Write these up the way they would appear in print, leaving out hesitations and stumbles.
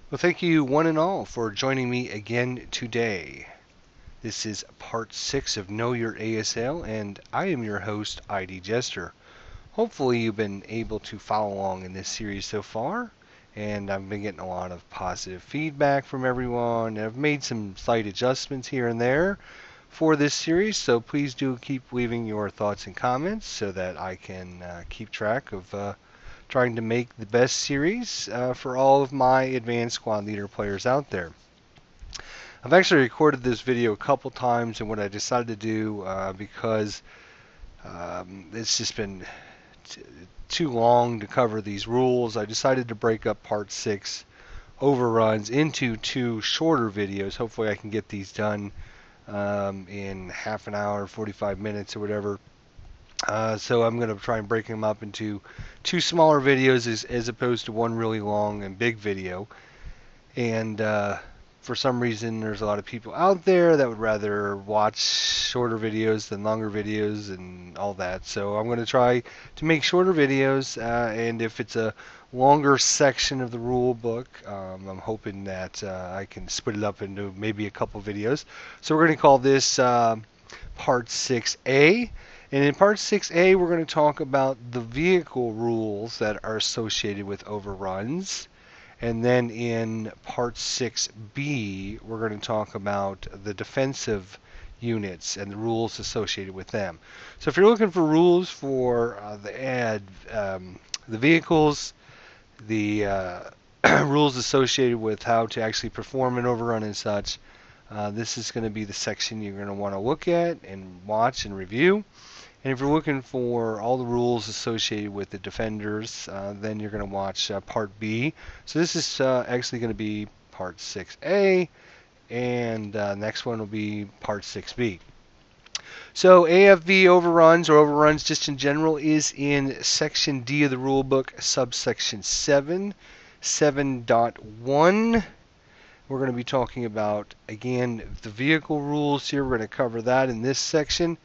Well, thank you one and all for joining me again today. This is part 6 of Know Your ASL, and I am your host, ID Jester. Hopefully you've been able to follow along in this series so far, and I've been getting a lot of positive feedback from everyone. I've made some slight adjustments here and there for this series, so please do keep leaving your thoughts and comments so that I can keep track of trying to make the best series for all of my advanced squad leader players out there. I've actually recorded this video a couple times, and what I decided to do, because it's just been too long to cover these rules, I decided to break up part 6 overruns into 2 shorter videos. Hopefully I can get these done in half an hour, 45 minutes or whatever. So I'm going to try and break them up into 2 smaller videos as opposed to one really long and big video. And for some reason, there's a lot of people out there that would rather watch shorter videos than longer videos and all that. So I'm going to try to make shorter videos, and if it's a longer section of the rule book, I'm hoping that I can split it up into maybe a couple videos. So we're going to call this Part 6A. And in Part 6A, we're going to talk about the vehicle rules that are associated with overruns. And then in Part 6B, we're going to talk about the defensive units and the rules associated with them. So if you're looking for rules for the vehicles, the rules associated with how to actually perform an overrun and such, this is going to be the section you're going to want to look at and watch and review. And if you're looking for all the rules associated with the defenders, then you're going to watch Part B. So this is actually going to be Part 6A, and next one will be Part 6B. So AFV overruns, or overruns just in general, is in Section D of the rulebook, subsection 7, 7.1. We're going to be talking about, again, the vehicle rules here. We're going to cover that in this section.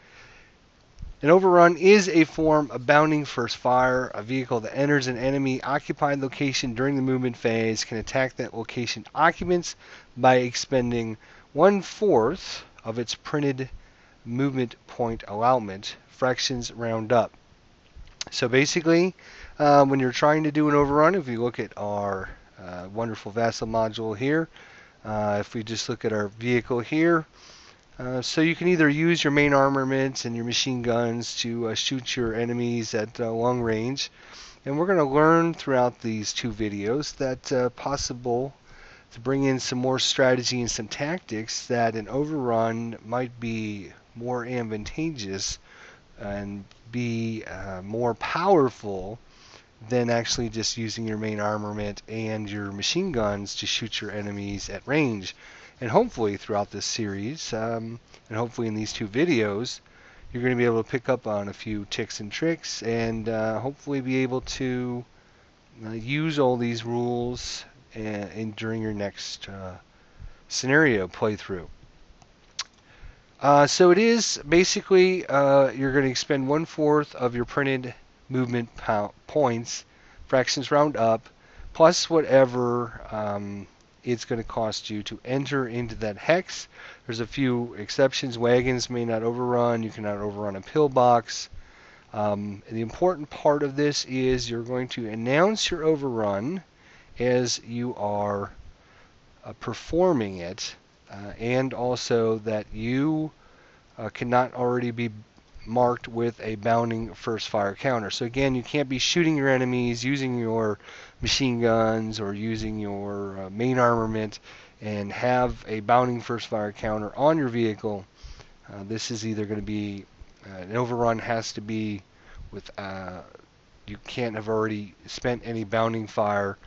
An overrun is a form of bounding first fire. A vehicle that enters an enemy occupied location during the movement phase can attack that location occupants by expending 1/4 of its printed movement point allotment. Fractions round up. So basically, when you're trying to do an overrun, if you look at our wonderful vassal module here, if we just look at our vehicle here, so you can either use your main armaments and your machine guns to shoot your enemies at long range. And we're going to learn throughout these 2 videos that possible to bring in some more strategy and some tactics that an overrun might be more advantageous and be more powerful than actually just using your main armament and your machine guns to shoot your enemies at range. And hopefully throughout this series, and hopefully in these 2 videos, you're going to be able to pick up on a few tips and tricks, and hopefully be able to use all these rules during your next scenario playthrough. So it is basically you're going to expend 1/4 of your printed movement points, fractions round up, plus whatever it's going to cost you to enter into that hex. There's a few exceptions. Wagons may not overrun. You cannot overrun a pillbox. The important part of this is you're going to announce your overrun as you are performing it, and also that you cannot already be marked with a bounding first fire counter. So again, you can't be shooting your enemies using your machine guns or using your main armament and have a bounding first fire counter on your vehicle. This is either going to be an overrun has to be with you can't have already spent any bounding fire.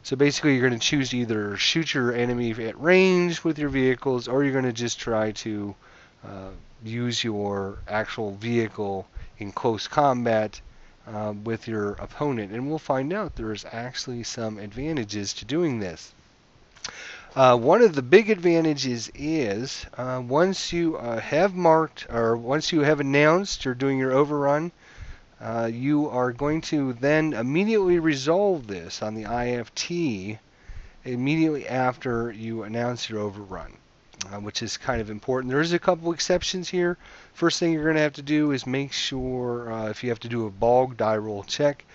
So basically you're going to choose to either shoot your enemy at range with your vehicles, or you're going to just try to use your actual vehicle in close combat with your opponent. And we'll find out there's actually some advantages to doing this. One of the big advantages is once you have marked, or once you have announced you're doing your overrun, you are going to then immediately resolve this on the IFT immediately after you announce your overrun, which is kind of important. There's a couple exceptions here. First thing you're going to have to do is make sure if you have to do a bog die roll check,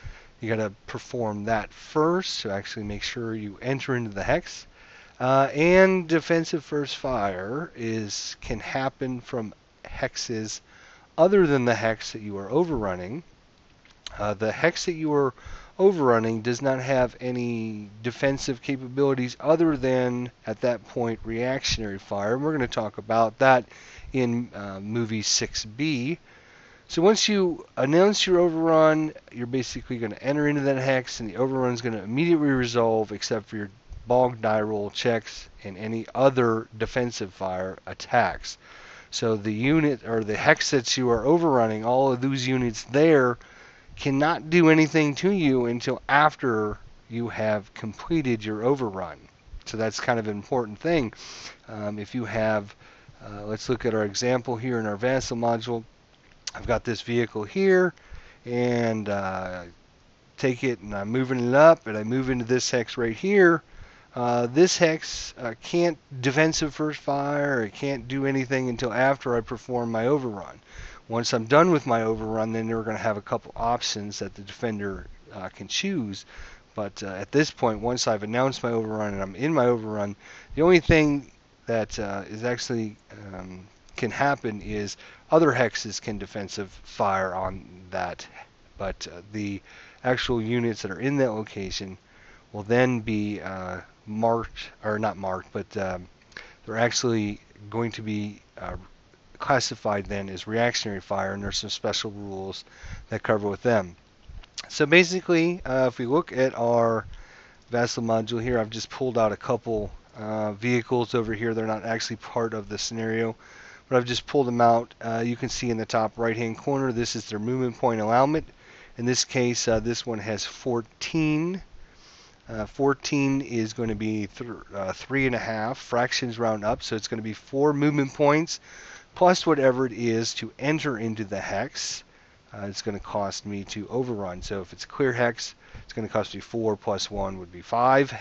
you got to perform that first. So actually make sure you enter into the hex. And defensive first fire can happen from hexes other than the hex that you are overrunning. The hex that you are overrunning does not have any defensive capabilities other than, at that point, reactionary fire. And we're going to talk about that in movie 6B. So once you announce your overrun, you're basically going to enter into that hex, and the overrun is going to immediately resolve except for your bog die roll checks and any other defensive fire attacks. So the unit or the hex that you are overrunning, all of those units there cannot do anything to you until after you have completed your overrun. So that's kind of an important thing. If you have, let's look at our example here in our vassal module. I've got this vehicle here, and take it and I'm moving it up, and I move into this hex right here. This hex can't defensive first fire, it can't do anything until after I perform my overrun. Once I'm done with my overrun, then we're going to have a couple options that the defender can choose. But at this point, once I've announced my overrun and I'm in my overrun, the only thing that is actually can happen is other hexes can defensive fire on that, but the actual units that are in that location will then be marked, or not marked, but they're actually going to be classified then as reactionary fire, and there's some special rules that cover with them. So basically, if we look at our vassal module here, I've just pulled out a couple vehicles over here. They're not actually part of the scenario, but I've just pulled them out. You can see in the top right hand corner, this is their movement point allowance. In this case, this one has 14. 14 is going to be 3.5 fractions round up, so it's going to be 4 movement points plus whatever it is to enter into the hex. It's going to cost me to overrun. So if it's a clear hex, it's going to cost me 4 plus 1 would be 5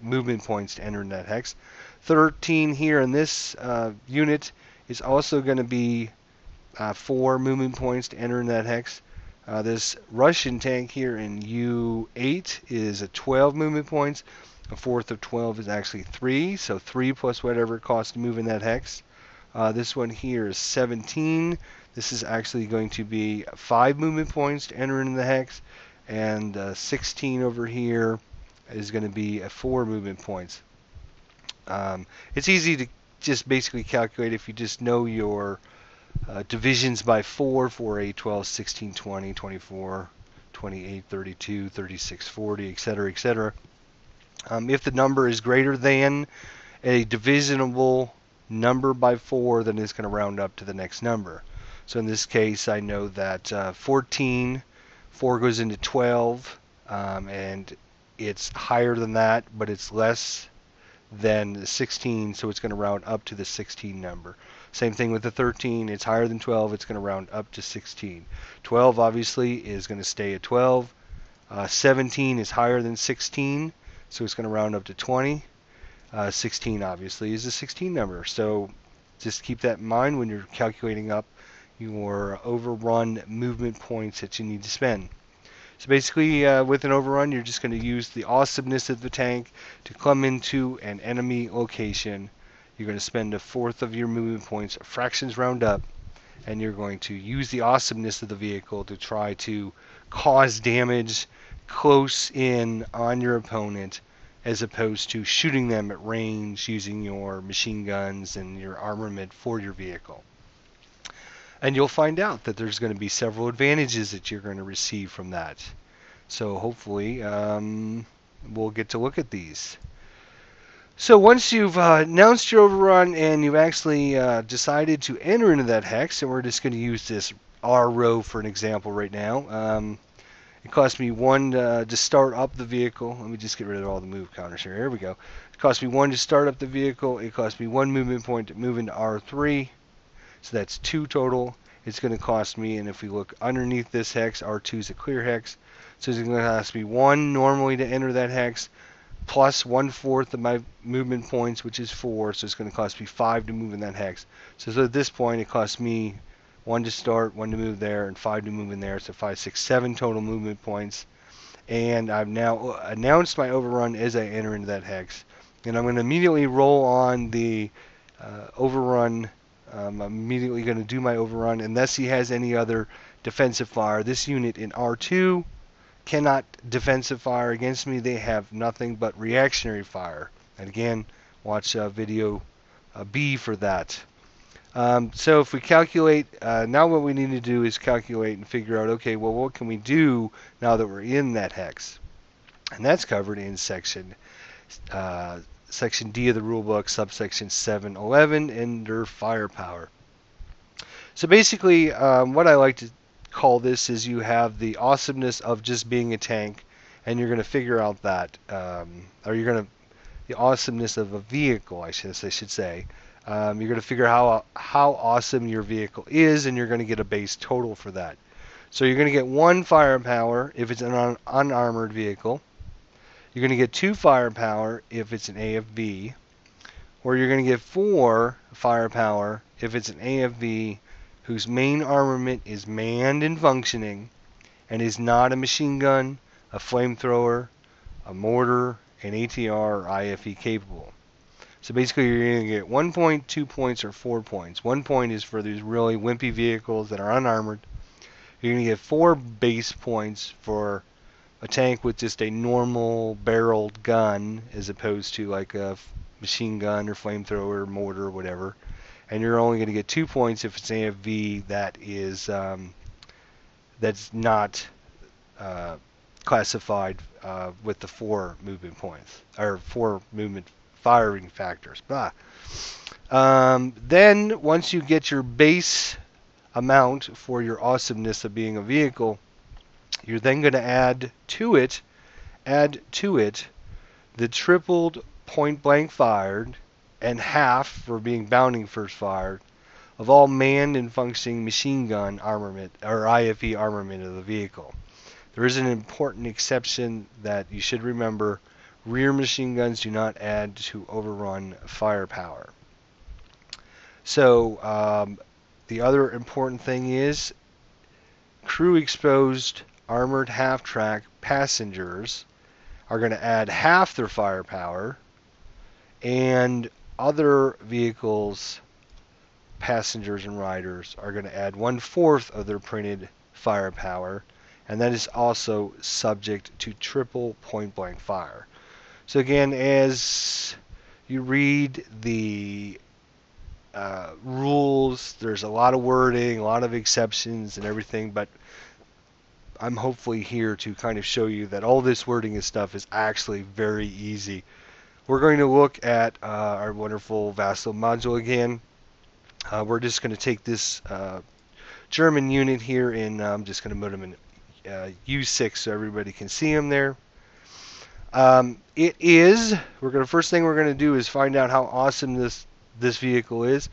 movement points to enter in that hex. 13 here in this unit is also going to be 4 movement points to enter in that hex. This Russian tank here in U8 is a 12 movement points. A fourth of 12 is actually 3, so 3 plus whatever it costs to move in that hex. This one here is 17. This is actually going to be 5 movement points to enter into the hex, and 16 over here is going to be 4 movement points. It's easy to just basically calculate if you just know your divisions by 4, 8, 12, 16, 20, 24, 28, 32, 36, 40, etc., etc. If the number is greater than a divisible number by 4, then it's going to round up to the next number. So in this case, I know that 14, 4 goes into 12, and it's higher than that, but it's less than the 16, so it's going to round up to the 16 number. Same thing with the 13, it's higher than 12, it's going to round up to 16. 12 obviously is going to stay at 12. 17 is higher than 16, so it's going to round up to 20. 16 obviously is a 16 number, so just keep that in mind when you're calculating up your overrun movement points that you need to spend. So basically, with an overrun, you're just going to use the awesomeness of the tank to come into an enemy location. You're going to spend a fourth of your movement points, fractions round up, and you're going to use the awesomeness of the vehicle to try to cause damage close in on your opponent, as opposed to shooting them at range using your machine guns and your armament for your vehicle. And you'll find out that there's going to be several advantages that you're going to receive from that. So hopefully we'll get to look at these. So once you've announced your overrun and you've actually decided to enter into that hex, and we're just going to use this R row for an example right now. It cost me 1 to start up the vehicle. Let me just get rid of all the move counters here. Here we go. It cost me 1 to start up the vehicle. It cost me 1 movement point to move into R3. So that's 2 total. It's going to cost me, and if we look underneath this hex, R2 is a clear hex. So it's going to cost me 1 normally to enter that hex, plus 1/4 of my movement points, which is 4, so it's going to cost me 5 to move in that hex. So at this point, it costs me 1 to start, 1 to move there, and 5 to move in there, so 5, 6, 7 total movement points. And I've now announced my overrun as I enter into that hex. And I'm going to immediately roll on the overrun. I'm immediately going to do my overrun unless he has any other defensive fire. This unit in R2 cannot defensive fire against me. They have nothing but reactionary fire. And again, watch video B for that. So if we calculate, now what we need to do is calculate and figure out, okay, well, what can we do now that we're in that hex? And that's covered in section D of the rulebook, subsection 711, under firepower. So basically, what I like to call this is you have the awesomeness of just being a tank, and you're going to figure out that, or you're going to, the awesomeness of a vehicle, I should say. You're going to figure out how awesome your vehicle is, and you're going to get a base total for that. So you're going to get 1 firepower if it's an unarmored vehicle. You're going to get 2 firepower if it's an AFV, or you're going to get 4 firepower if it's an AFV whose main armament is manned and functioning and is not a machine gun, a flamethrower, a mortar, an ATR, or IFE capable. So basically you're going to get 1 point, 2 points, or 4 points. 1 point is for these really wimpy vehicles that are unarmored. You're going to get 4 base points for a tank with just a normal barreled gun as opposed to like a machine gun or flamethrower, mortar, or whatever. And you're only going to get 2 points if it's an AFV that is that's not classified with the 4 movement points or 4 movement firing factors. Then once you get your base amount for your awesomeness of being a vehicle, you're then going to add to it the tripled point blank fired and half for being bounding first fired of all manned and functioning machine gun armament or IFE armament of the vehicle. There is an important exception that you should remember. Rear machine guns do not add to overrun firepower. So the other important thing is crew exposed armored half-track passengers are going to add half their firepower, and other vehicles, passengers and riders, are going to add 1/4 of their printed firepower, and that is also subject to triple point-blank fire. So again, as you read the rules, there's a lot of wording, a lot of exceptions and everything, but I'm hopefully here to kind of show you that all this wording and stuff is actually very easy. We're going to look at our wonderful vassal module again. We're just going to take this German unit here, and I'm just going to put them in U6 so everybody can see them there. First thing we're going to do is find out how awesome this vehicle is.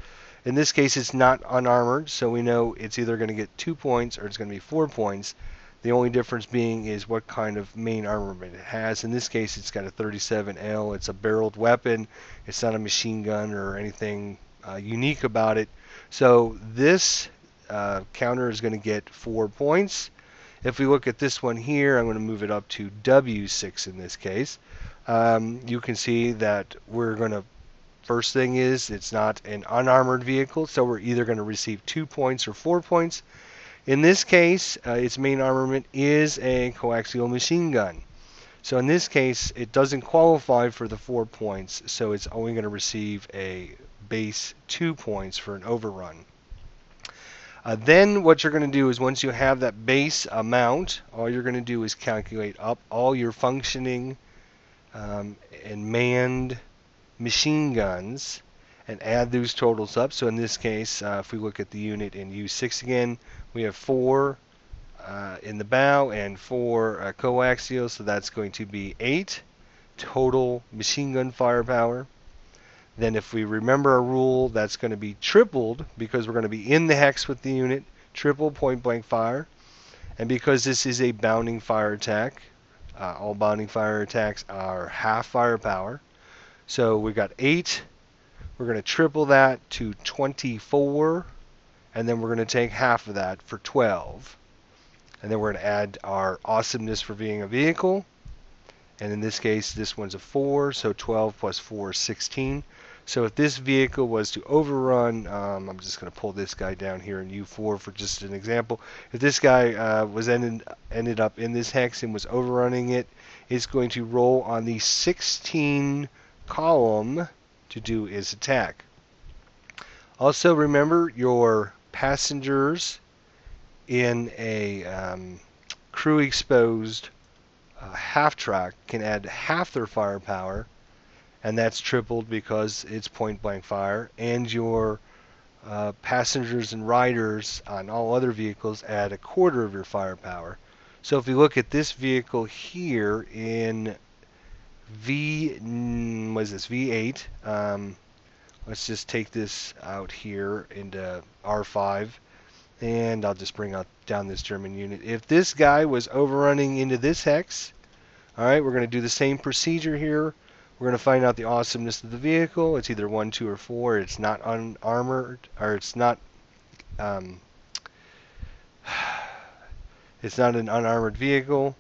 In this case, it's not unarmored, so we know it's either going to get 2 points or it's going to be 4 points. The only difference being is what kind of main armament it has. In this case, it's got a 37L. It's a barreled weapon. It's not a machine gun or anything unique about it. So this counter is going to get 4 points. If we look at this one here, I'm going to move it up to W6 in this case. You can see that we're going to, first thing is it's not an unarmored vehicle, so we're either going to receive 2 points or 4 points. In this case, its main armament is a coaxial machine gun. So in this case, it doesn't qualify for the 4 points, so it's only going to receive a base 2 points for an overrun. Then what you're going to do is once you have that base amount, all you're going to do is calculate up all your functioning and manned machine guns and add those totals up. So in this case, if we look at the unit in U6 again, we have 4 in the bow and 4 coaxial, so that's going to be 8 total machine gun firepower. Then if we remember our rule, that's going to be tripled because we're going to be in the hex with the unit, triple point blank fire. And because this is a bounding fire attack, all bonding fire attacks are half firepower. So we've got 8. We're going to triple that to 24, and then we're going to take half of that for 12. And then we're going to add our awesomeness for being a vehicle. And in this case, this one's a 4, so 12 plus 4 is 16. So if this vehicle was to overrun, I'm just going to pull this guy down here in U4 for just an example. If this guy was ended up in this hex and was overrunning it, it's going to roll on the 16 column to do its attack. Also remember, your passengers in a crew exposed half track can add half their firepower, and that's tripled because it's point blank fire, and your passengers and riders on all other vehicles add a quarter of your firepower. So if you look at this vehicle here in V8, let's just take this out here into R5, and I'll just bring down this German unit. If this guy was overrunning into this hex, all right, we're going to do the same procedure here. We're going to find out the awesomeness of the vehicle. It's either 1, 2, or 4. It's not unarmored, or it's not an unarmored vehicle.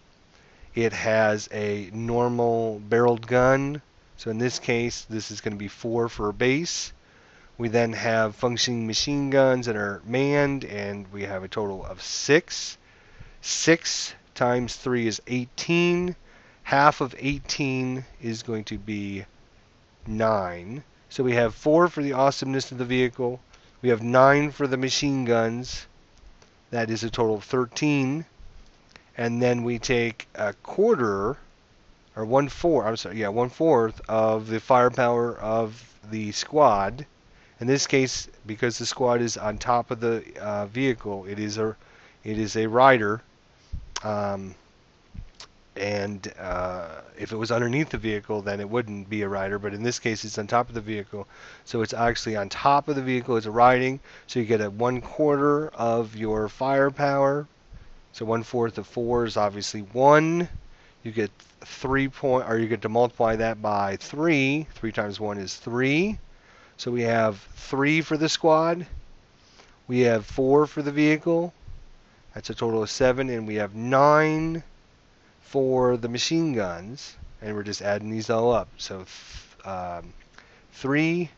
It has a normal barreled gun. So in this case, this is going to be 4 for a base. We then have functioning machine guns that are manned, and we have a total of 6. 6 times 3 is 18. Half of 18 is going to be 9. So we have 4 for the awesomeness of the vehicle. We have 9 for the machine guns. That is a total of 13. And then we take a quarter, or 1/4 of the firepower of the squad. In this case, because the squad is on top of the vehicle, it is a rider. And if it was underneath the vehicle, then it wouldn't be a rider. But in this case, it's on top of the vehicle, so it's actually on top of the vehicle. It's a riding, so you get a 1/4 of your firepower. So 1/4 of 4 is obviously 1. You get you get to multiply that by 3. 3 times 1 is 3. So we have 3 for the squad. We have 4 for the vehicle. That's a total of 7, and we have 9 for the machine guns, and we're just adding these all up. So 3,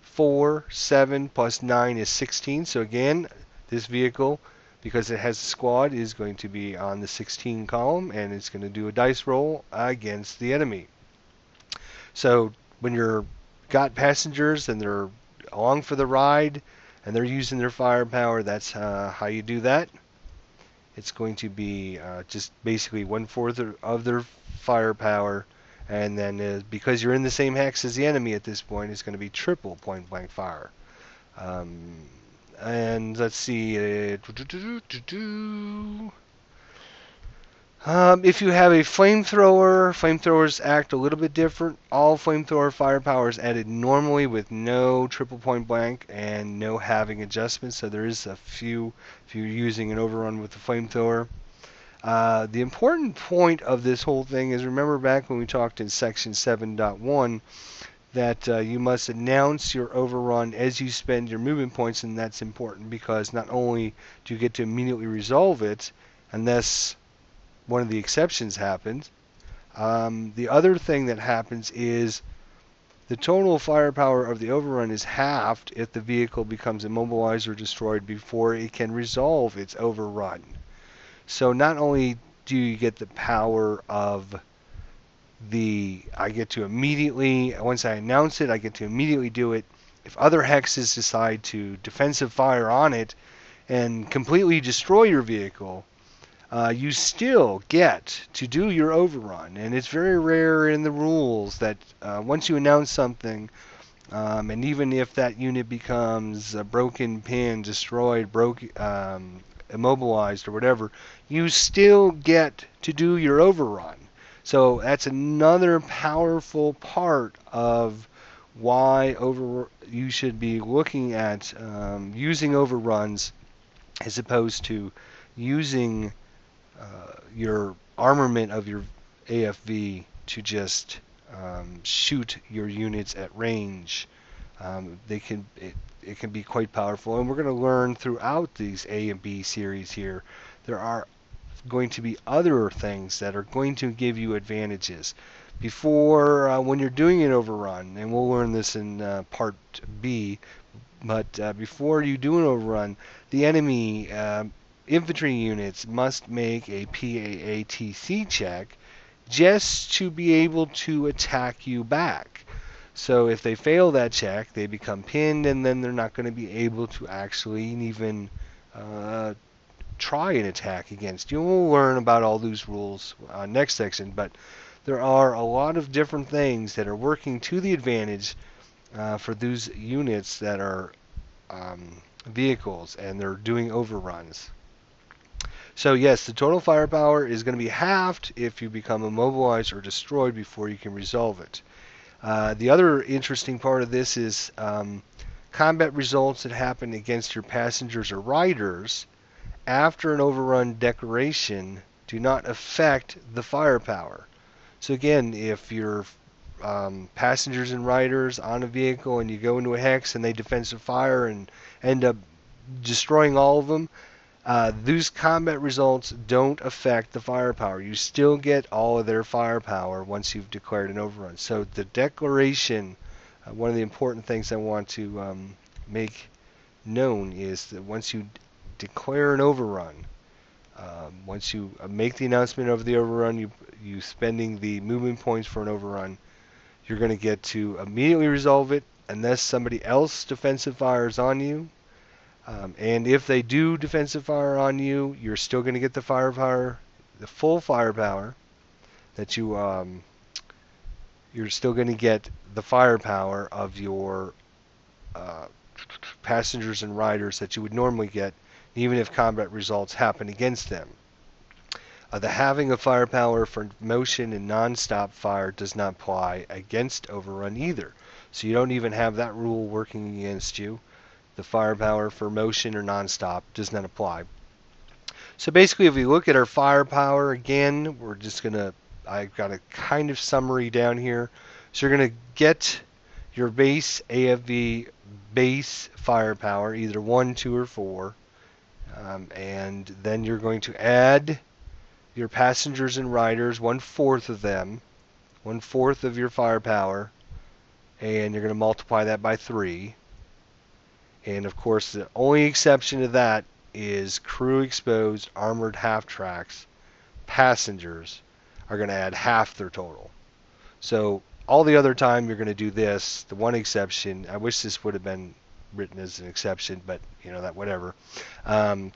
4, 7 plus 9 is 16. So again, this vehicle, because it has a squad, is going to be on the 16 column, and it's going to do a dice roll against the enemy. So when you're got passengers and they're along for the ride and they're using their firepower, that's how you do that. It's going to be just basically 1/4 of their firepower, and then because you're in the same hex as the enemy at this point, it's going to be triple point blank fire. And let's see. If you have a flamethrower, flamethrowers act a little bit different. All flamethrower firepower is added normally with no triple point blank and no halving adjustments. So there is a few if you're using an overrun with the flamethrower. The important point of this whole thing is, remember back when we talked in section 7.1 that you must announce your overrun as you spend your movement points, and that's important because not only do you get to immediately resolve it unless one of the exceptions happens. The other thing that happens is the total firepower of the overrun is halved if the vehicle becomes immobilized or destroyed before it can resolve its overrun. So not only do you get the power of I get to immediately, once I announce it, I get to immediately do it. If other hexes decide to defensive fire on it and completely destroy your vehicle, you still get to do your overrun. And it's very rare in the rules that once you announce something, and even if that unit becomes a broken pin, destroyed, immobilized, or whatever, you still get to do your overrun. So that's another powerful part of why you should be looking at using overruns as opposed to using your armament of your AFV to just shoot your units at range. It can be quite powerful, and we're going to learn throughout these A and B series here. There are going to be other things that are going to give you advantages. Before, when you're doing an overrun, and we'll learn this in Part B, but before you do an overrun, the enemy infantry units must make a PAATC check just to be able to attack you back. So if they fail that check, they become pinned, and then they're not going to be able to actually even try an attack against you. We'll learn about all these rules next section, but there are a lot of different things that are working to the advantage for those units that are vehicles and they're doing overruns. So yes, the total firepower is going to be halved if you become immobilized or destroyed before you can resolve it. The other interesting part of this is combat results that happen against your passengers or riders after an overrun declaration do not affect the firepower. So again, if you're passengers and riders on a vehicle and you go into a hex and they defensive fire and end up destroying all of them, those combat results don't affect the firepower. You still get all of their firepower once you've declared an overrun. So the declaration, one of the important things I want to make known is that once you declare an overrun, once you make the announcement of the overrun, you spending the movement points for an overrun, you're going to get to immediately resolve it unless somebody else defensive fires on you. And if they do defensive fire on you, you're still going to get the firepower, the full firepower that you're still going to get the firepower of your passengers and riders that you would normally get, even if combat results happen against them. The halving of firepower for motion and non-stop fire does not apply against overrun either. So you don't even have that rule working against you. The firepower for motion or non-stop does not apply. So basically, if we look at our firepower again, I've got a kind of summary down here. So you're going to get your base AFV base firepower, either 1, 2, or 4. And then you're going to add your passengers and riders, 1/4 of them, 1/4 of your firepower, and you're going to multiply that by 3. And of course, the only exception to that is crew exposed armored half tracks passengers are going to add half their total. So all the other time you're going to do this. The one exception, I wish this would have been written as an exception, but that whatever.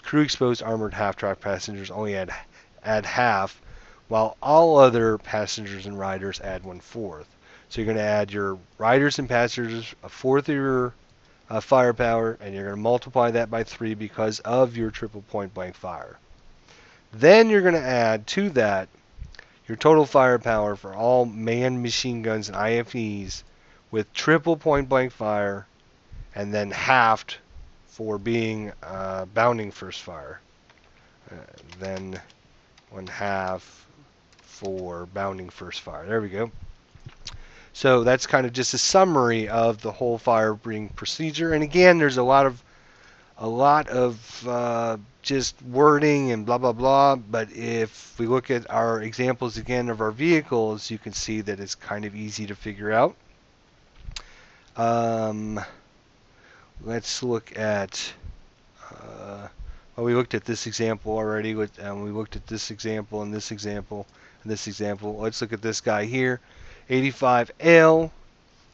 Crew exposed armored half track passengers only add half, while all other passengers and riders add 1/4. So you're going to add your riders and passengers 1/4 of your firepower, and you're going to multiply that by 3 because of your triple point blank fire. Then you're going to add to that your total firepower for all manned machine guns and IFEs with triple point blank fire, and then halved for being bounding first fire. Then 1/2 for bounding first fire. There we go. So that's kind of just a summary of the whole firing procedure. And again, there's a lot of just wording and blah blah blah. But if we look at our examples again of our vehicles, you can see that it's kind of easy to figure out. Let's look at. Well, we looked at this example already. We looked at this example and this example and this example. Let's look at this guy here. 85L.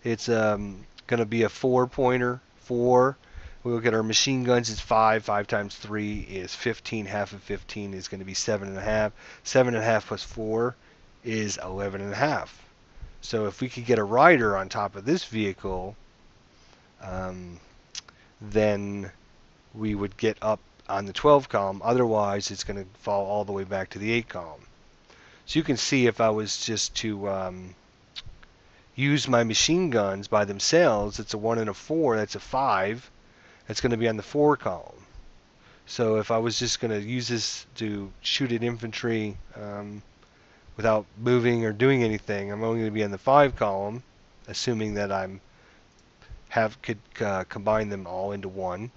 It's going to be a 4-pointer. 4. We look at our machine guns. It's 5. 5 times 3 is 15. Half of 15 is going to be 7.5. 7.5 plus 4 is 11.5. So if we could get a rider on top of this vehicle, then we would get up on the 12 column. Otherwise, it's going to fall all the way back to the 8 column. So you can see if I was just to use my machine guns by themselves, it's a 1 and a 4, that's a 5. That's going to be on the 4 column. So if I was just going to use this to shoot at infantry, without moving or doing anything. I'm only going to be on the 5 column, assuming that I'm could combine them all into one.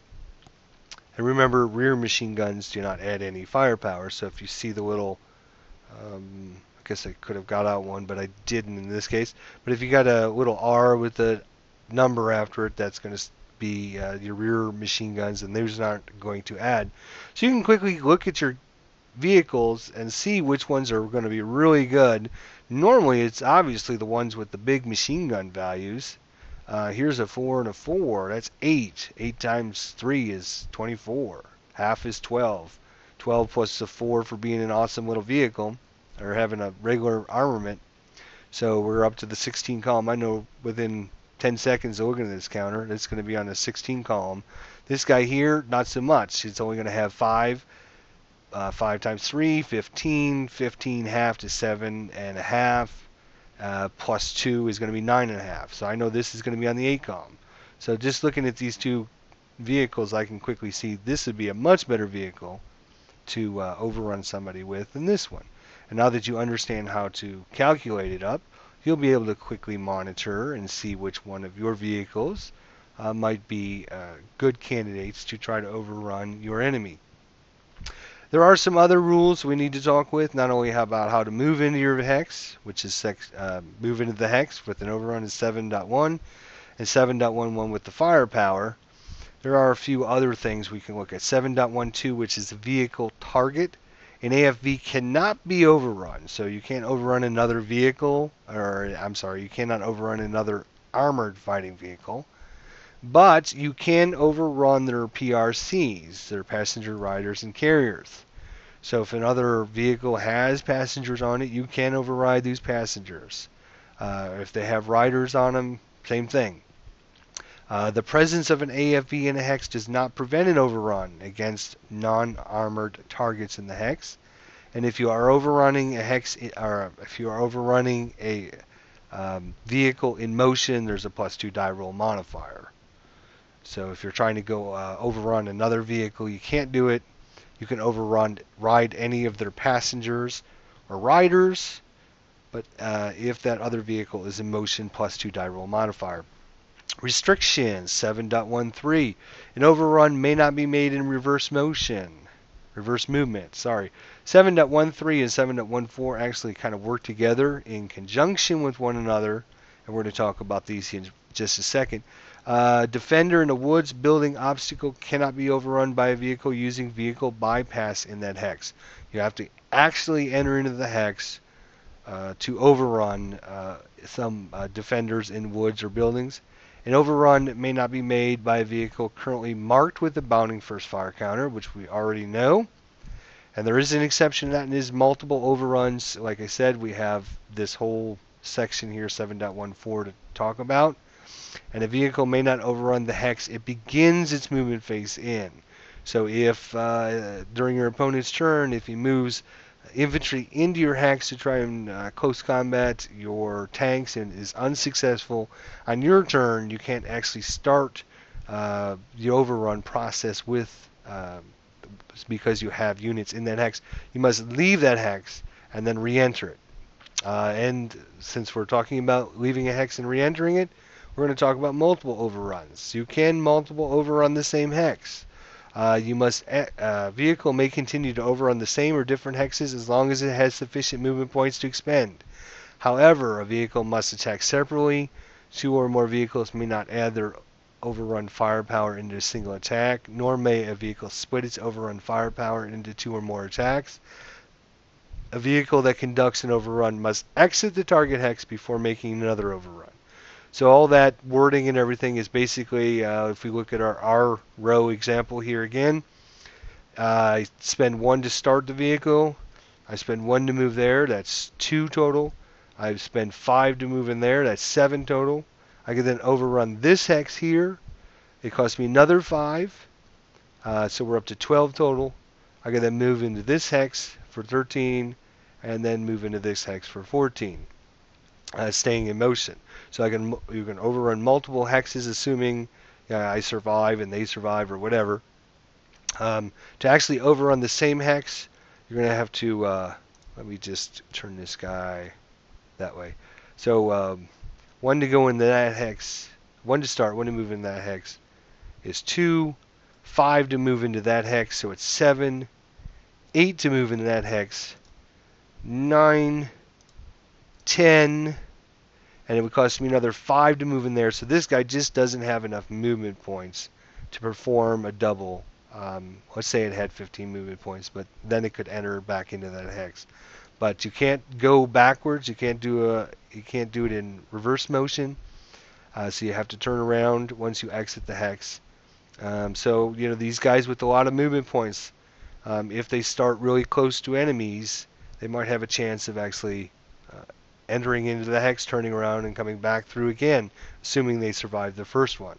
And remember, rear machine guns do not add any firepower. So if you see the little, I guess I could have got out one, but I didn't in this case. But if you got a little R with a number after it, that's going to be your rear machine guns, and those aren't going to add. So you can quickly look at your vehicles and see which ones are going to be really good. Normally, it's obviously the ones with the big machine gun values. Here's a 4 and a 4. That's 8. 8 times 3 is 24. Half is 12. 12 plus the 4 for being an awesome little vehicle, or having a regular armament. So we're up to the 16 column. I know within 10 seconds of looking at this counter, it's going to be on the 16 column. This guy here, not so much. It's only going to have 5. 5 times 3, 15. 15 half to 7 and a half. Plus 2 is going to be 9 and a half. So I know this is going to be on the 8 column. So just looking at these two vehicles, I can quickly see this would be a much better vehicle to overrun somebody with than this one. And now that you understand how to calculate it up, you'll be able to quickly monitor and see which one of your vehicles might be good candidates to try to overrun your enemy. There are some other rules we need to talk with, not only about how to move into your hex, which is move into the hex with an overrun is 7.1 and 7.11 with the firepower. There are a few other things we can look at. 7.12, which is the vehicle target. An AFV cannot be overrun, so you can't overrun another vehicle, or I'm sorry, you cannot overrun another armored fighting vehicle. But you can overrun their PRCs, their passenger, riders, and carriers. So if another vehicle has passengers on it, you can override these passengers. If they have riders on them, same thing. The presence of an AFV in a hex does not prevent an overrun against non-armored targets in the hex. And if you are overrunning a hex, or if you are overrunning a vehicle in motion, there's a +2 die roll modifier. So if you're trying to go overrun another vehicle, you can't do it. You can ride any of their passengers or riders, but if that other vehicle is in motion, +2 die roll modifier. Restrictions 7.13. An overrun may not be made in reverse movement. Sorry. 7.13 and 7.14 actually kind of work together in conjunction with one another, and we're going to talk about these in just a second. Defender in the woods building obstacle cannot be overrun by a vehicle using vehicle bypass in that hex. You have to actually enter into the hex to overrun some defenders in woods or buildings. An overrun may not be made by a vehicle currently marked with the bounding first fire counter, which we already know. And there is an exception to that, and it is multiple overruns. Like I said, we have this whole section here, 7.14, to talk about. And a vehicle may not overrun the hex. It begins its movement phase in. So if during your opponent's turn, if he moves infantry into your hex to try and close combat your tanks and is unsuccessful, on your turn you can't actually start the overrun process with because you have units in that hex. You must leave that hex and then re-enter it. And since we're talking about leaving a hex and re-entering it, we're going to talk about multiple overruns. You can multiple overrun the same hex. Vehicle may continue to overrun the same or different hexes as long as it has sufficient movement points to expend. However, a vehicle must attack separately. 2 or more vehicles may not add their overrun firepower into a single attack, nor may a vehicle split its overrun firepower into 2 or more attacks. A vehicle that conducts an overrun must exit the target hex before making another overrun. So all that wording and everything is basically, if we look at our row example here again, I spend 1 to start the vehicle. I spend 1 to move there. That's 2 total. I spend 5 to move in there. That's 7 total. I can then overrun this hex here. It costs me another 5. So we're up to 12 total. I can then move into this hex for 13 and then move into this hex for 14. Staying in motion. So you can overrun multiple hexes, assuming I survive and they survive or whatever. To actually overrun the same hex, you're going to have to, let me just turn this guy that way. So 1 to go into that hex, 1 to start, 1 to move in that hex is 2, 5 to move into that hex, so it's 7, 8 to move into that hex, 9, 10, and it would cost me another 5 to move in there. So this guy just doesn't have enough movement points to perform a double. Let's say it had 15 movement points, but then it could enter back into that hex. But you can't go backwards. You can't do it in reverse motion. So you have to turn around once you exit the hex. So these guys with a lot of movement points, if they start really close to enemies, they might have a chance of actually entering into the hex, turning around, and coming back through again, assuming they survive the first one.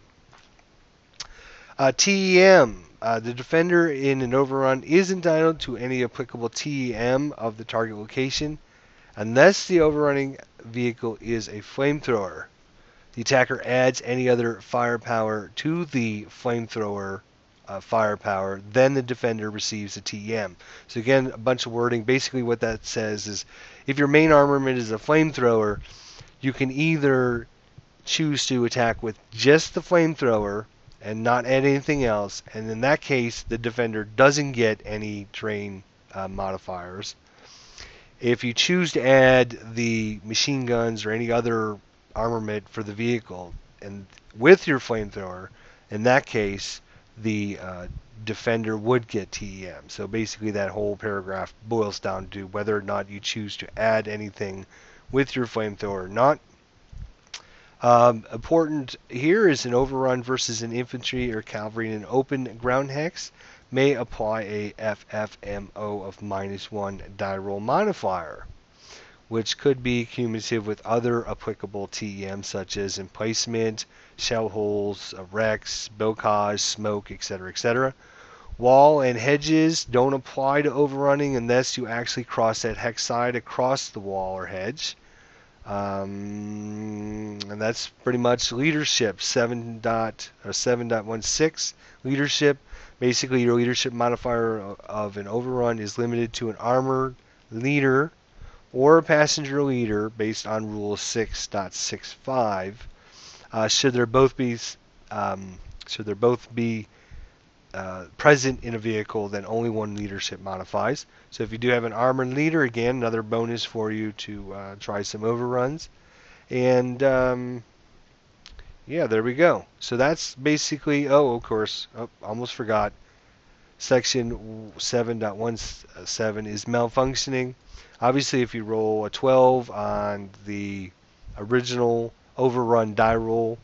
TEM. The defender in an overrun is entitled to any applicable TEM of the target location, unless the overrunning vehicle is a flamethrower. The attacker adds any other firepower to the flamethrower firepower, then the defender receives a TEM. So again, a bunch of wording. Basically what that says is if your main armament is a flamethrower, you can either choose to attack with just the flamethrower and not add anything else, and in that case the defender doesn't get any terrain modifiers. If you choose to add the machine guns or any other armament for the vehicle and with your flamethrower, in that case the defender would get TEM. So basically that whole paragraph boils down to whether or not you choose to add anything with your flamethrower or not. Important here is an overrun versus an infantry or cavalry in an open ground hex may apply a FFMO of -1 die roll modifier, which could be cumulative with other applicable TEM such as emplacement, shell holes, wrecks, bocage, smoke, etc., etc. Wall and hedges don't apply to overrunning unless you actually cross that hex side across the wall or hedge. And that's pretty much leadership. 7.16 leadership. Basically, your leadership modifier of an overrun is limited to an armored leader or a passenger leader based on Rule 6.65. Should there both be present in a vehicle, then only one leadership modifies. So if you do have an armored leader, again, another bonus for you to try some overruns. And yeah, there we go. So that's basically, of course, almost forgot. Section 7.17 is malfunctioning. Obviously, if you roll a 12 on the original overrun die roll,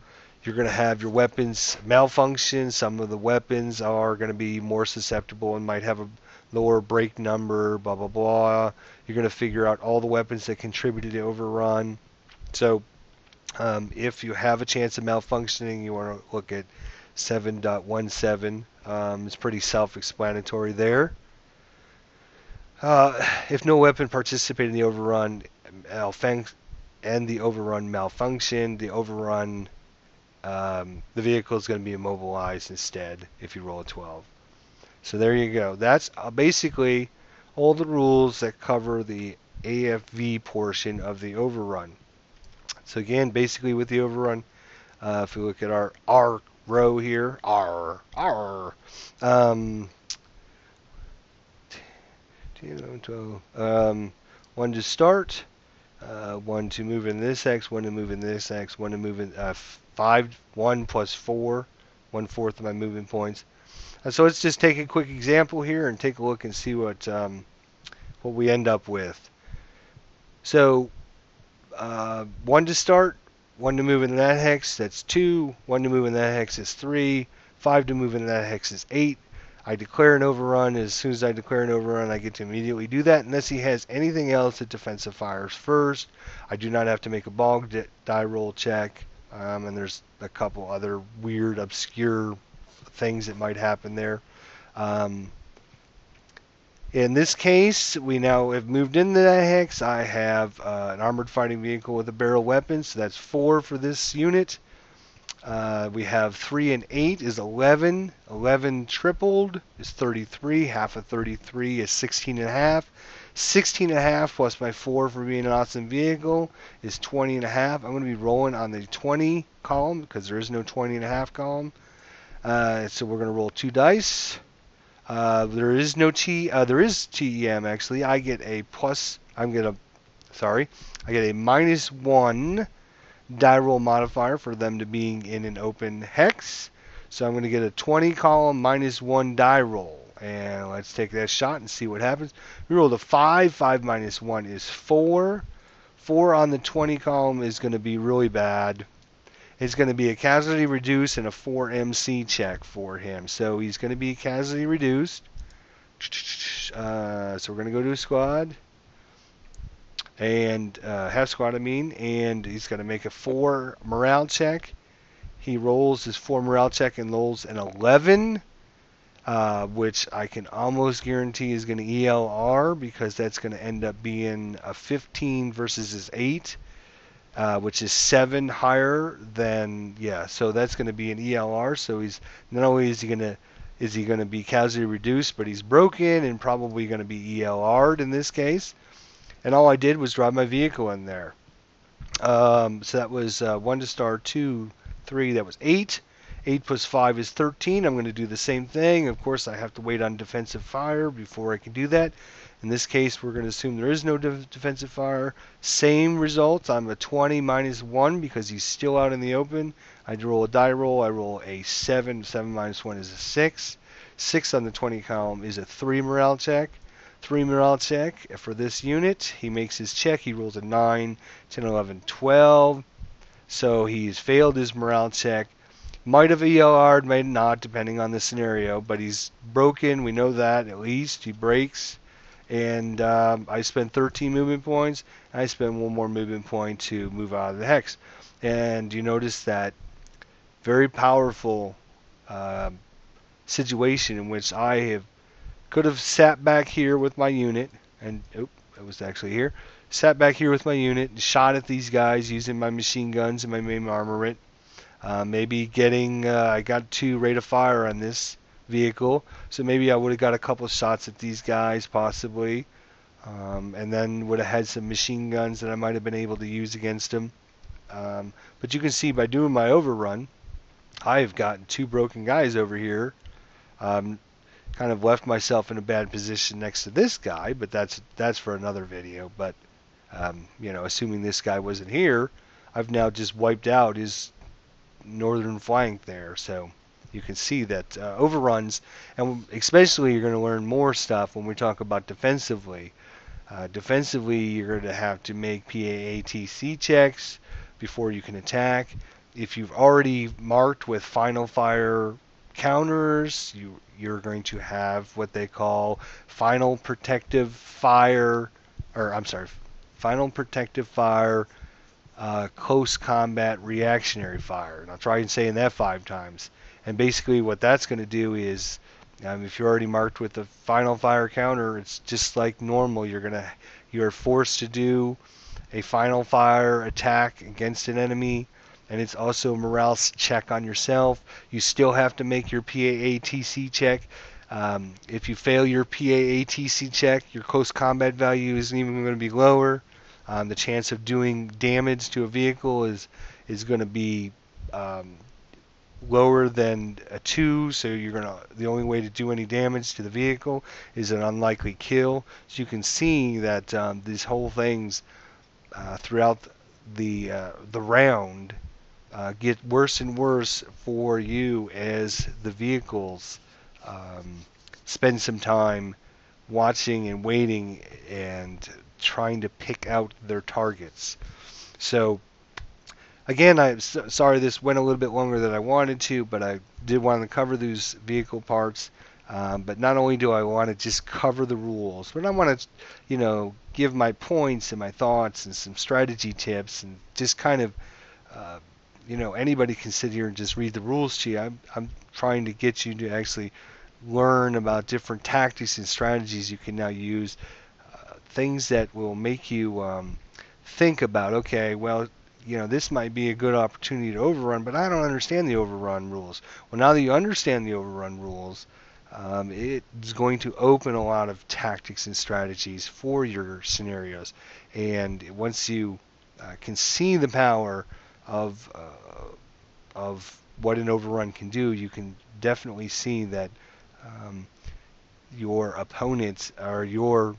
you're going to have your weapons malfunction. Some of the weapons are going to be more susceptible and might have a lower break number, blah, blah, blah. You're going to figure out all the weapons that contributed to overrun. So if you have a chance of malfunctioning, you want to look at 7.17. It's pretty self-explanatory there. If no weapon participated in the overrun and the overrun malfunction, the overrun the vehicle is going to be immobilized instead if you roll a 12. So there you go. That's basically all the rules that cover the AFV portion of the overrun. So again, basically with the overrun, if we look at our R row here, R, 1 to start, 1 to move in this X, 1 to move in this X, 1 to move in 5, 1 plus 4, 1/4 of my movement points. So let's just take a quick example here and take a look and see what we end up with. So 1 to start, 1 to move in that hex, that's 2. 1 to move in that hex is 3. 5 to move in that hex is 8. I declare an overrun. As soon as I declare an overrun, I get to immediately do that unless he has anything else that defensive fires first. I do not have to make a bog die roll check. And there's a couple other weird, obscure things that might happen there. In this case, we now have moved into that hex. I have an armored fighting vehicle with a barrel weapon, so that's 4 for this unit. We have 3 and 8 is 11. 11 tripled is 33. Half of 33 is 16 and a half. 16.5 plus my 4 for being an awesome vehicle is 20.5. I'm going to be rolling on the 20 column because there is no 20.5 column. So we're going to roll 2 dice. There is no there is TEM actually. I get a -1 die roll modifier for them to being in an open hex. So I'm going to get a 20 column -1 die roll. And let's take that shot and see what happens. We rolled a 5. 5 minus 1 is 4. 4 on the 20 column is going to be really bad. It's going to be a casualty reduced and a 4 MC check for him. So he's going to be casualty reduced. So we're going to go to a squad. And half squad, I mean. And he's going to make a 4 morale check. He rolls his 4 morale check and rolls an 11. Which I can almost guarantee is going to ELR because that's going to end up being a 15 versus his 8, which is 7 higher than, so that's going to be an ELR. So he's not only is he going to be casualty reduced, but he's broken and probably going to be ELR'd in this case. And all I did was drive my vehicle in there. So that was 1 to star, 2, 3, that was 8. 8 plus 5 is 13. I'm going to do the same thing. Of course, I have to wait on defensive fire before I can do that. In this case, we're going to assume there is no defensive fire. Same results. I'm a 20 minus 1 because he's still out in the open. I roll a die roll. I roll a 7. 7 minus 1 is a 6. 6 on the 20 column is a 3 morale check. 3 morale check for this unit. He makes his check. He rolls a 9, 10, 11, 12. So he's failed his morale check. Might have ELR'd, might not, depending on the scenario, but he's broken. We know that, at least. He breaks. And I spend 13 movement points. And I spend 1 more movement point to move out of the hex. And you notice that very powerful situation in which I could have sat back here with my unit. And, it was actually here. Sat back here with my unit and shot at these guys using my machine guns and my main armament. Maybe getting, I got 2 rate of fire on this vehicle, so maybe I would have got a couple shots at these guys possibly, and then would have had some machine guns that I might have been able to use against them. But you can see by doing my overrun, I've gotten 2 broken guys over here. Kind of left myself in a bad position next to this guy, but that's for another video. But assuming this guy wasn't here, I've now just wiped out his northern flank there. So you can see that overruns, and especially you're going to learn more stuff when we talk about defensively. Defensively, you're going to have to make PAATC checks before you can attack. If you've already marked with final fire counters, you're going to have what they call final protective fire, close combat reactionary fire. And I'll try and saying that 5 times. And basically what that's going to do is, if you're already marked with the final fire counter, it's just like normal. You're forced to do a final fire attack against an enemy, and it's also a morale check on yourself. You still have to make your PAATC check. If you fail your PAATC check, your close combat value isn't even going to be lower. The chance of doing damage to a vehicle is going to be lower than a 2, so the only way to do any damage to the vehicle is an unlikely kill. So you can see that these whole things throughout the round get worse and worse for you as the vehicles spend some time watching and waiting and trying to pick out their targets. So again, I'm sorry this went a little bit longer than I wanted to, but I did want to cover these vehicle parts. But not only do I want to just cover the rules, but I want to, give my points and my thoughts and some strategy tips, and just kind of, anybody can sit here and just read the rules to you. I'm trying to get you to actually learn about different tactics and strategies you can now use, things that will make you think about, okay, well, this might be a good opportunity to overrun, but I don't understand the overrun rules. Well, now that you understand the overrun rules, it's going to open a lot of tactics and strategies for your scenarios. And once you can see the power of what an overrun can do, you can definitely see that um, your opponents or your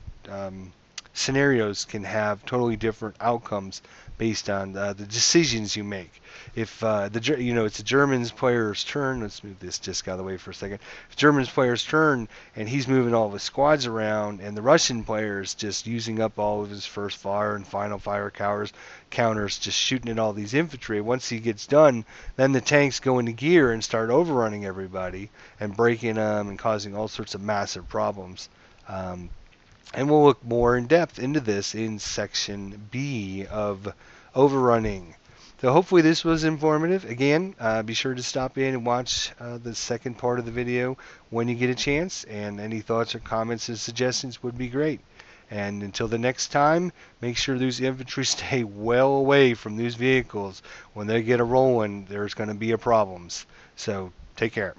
scenarios can have totally different outcomes based on the decisions you make. If it's a German's player's turn, let's move this disc out of the way for a second. If German's player's turn and he's moving all of his squads around, and the Russian player's just using up all of his first fire and final fire counters, just shooting at all these infantry. Once he gets done, then the tanks go into gear and start overrunning everybody and breaking them and causing all sorts of massive problems. And we'll look more in depth into this in section B of overrunning. So hopefully this was informative. Again, be sure to stop in and watch the second part of the video when you get a chance. And any thoughts or comments and suggestions would be great. And until the next time, make sure those infantry stay well away from these vehicles. When they get a rolling, there's going to be a problems. So take care.